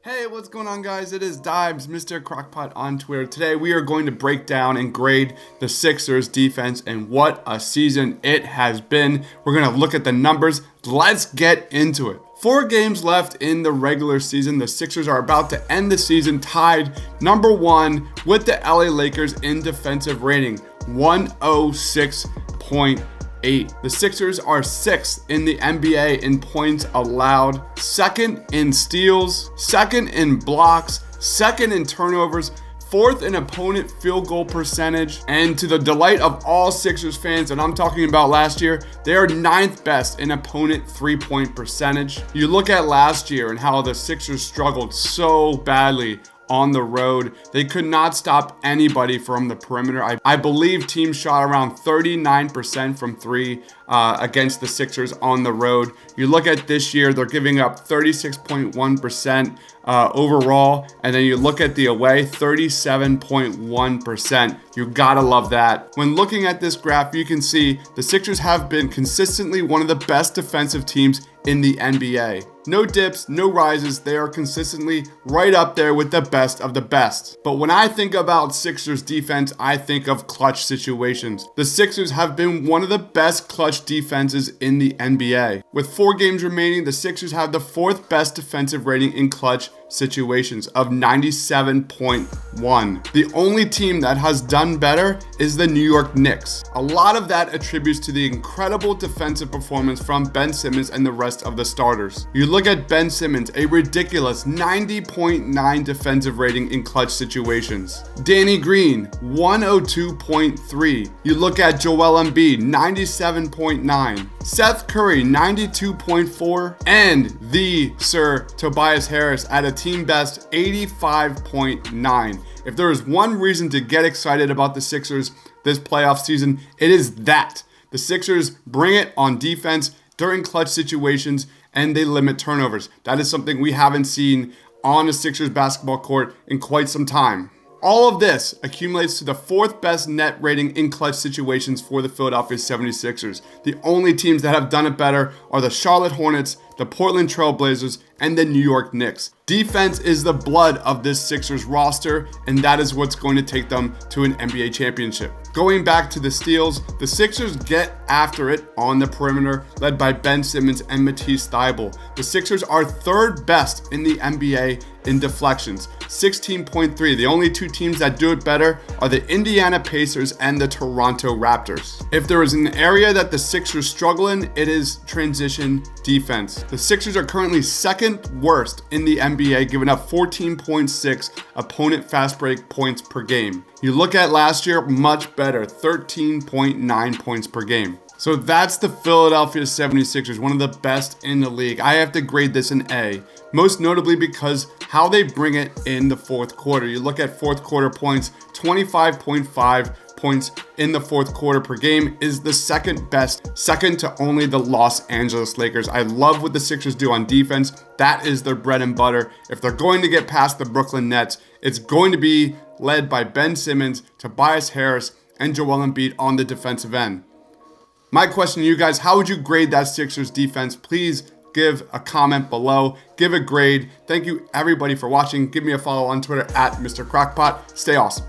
Hey, what's going on, guys? It is Dibes, Mr. Crockpot on Twitter. Today we are going to break down and grade the Sixers defense, and what a season it has been. We're going to look at the numbers. Let's get into it. 4 games left in the regular season. The Sixers are about to end the season tied number 1 with the LA Lakers in defensive rating, 106.8. The Sixers are 6th in the NBA in points allowed, 2nd in steals, 2nd in blocks, 2nd in turnovers, 4th in opponent field goal percentage, and to the delight of all Sixers fans, and I'm talking about last year, they are 9th best in opponent 3-point percentage. You look at last year and how the Sixers struggled so badly on the road. They could not stop anybody from the perimeter. I believe teams shot around 39% from 3 against the Sixers on the road. You look at this year, they're giving up 36.1% overall, and then you look at the away, 37.1%. You gotta love that. When looking at this graph, you can see the Sixers have been consistently one of the best defensive teams in the NBA. No dips, no rises. They are consistently right up there with the best of the best. But when I think about Sixers defense, I think of clutch situations. The Sixers have been one of the best clutch defenses in the NBA. With 4 games remaining, the Sixers have the 4th best defensive rating in clutch situations of 97.1. The only team that has done better is the New York Knicks. A lot of that attributes to the incredible defensive performance from Ben Simmons and the rest of the starters. You look at Ben Simmons, a ridiculous 90.9 defensive rating in clutch situations. Danny Green, 102.3. You look at Joel Embiid, 97.9. Seth Curry, 92.4. And the Sir Tobias Harris at a team best 85.9. If there is one reason to get excited about the Sixers this playoff season, it is that. The Sixers bring it on defense during clutch situations, and they limit turnovers. That is something we haven't seen on a Sixers basketball court in quite some time. All of this accumulates to the 4th best net rating in clutch situations for the Philadelphia 76ers. The only teams that have done it better are the Charlotte Hornets, the Portland Trail Blazers, and the New York Knicks. Defense is the blood of this Sixers roster, and that is what's going to take them to an NBA championship. Going back to the steals, the Sixers get after it on the perimeter, led by Ben Simmons and Matisse Thybulle. The Sixers are 3rd best in the NBA in deflections, 16.3. The only 2 teams that do it better are the Indiana Pacers and the Toronto Raptors. If there is an area that the Sixers struggle in, it is transition defense. The Sixers are currently 2nd worst in the NBA, giving up 14.6 opponent fast break points per game. You look at last year, much better, 13.9 points per game. So that's the Philadelphia 76ers, one of the best in the league. I have to grade this an A, most notably because how they bring it in the 4th quarter. You look at 4th quarter points, 25.5 points in the 4th quarter per game is the 2nd best, second to only the Los Angeles Lakers. I love what the Sixers do on defense. That is their bread and butter. If they're going to get past the Brooklyn Nets, it's going to be led by Ben Simmons, Tobias Harris, and Joel Embiid on the defensive end. My question to you guys, how would you grade that Sixers defense? Please give a comment below, give a grade. Thank you everybody for watching. Give me a follow on Twitter at Mr. Crockpot. Stay awesome.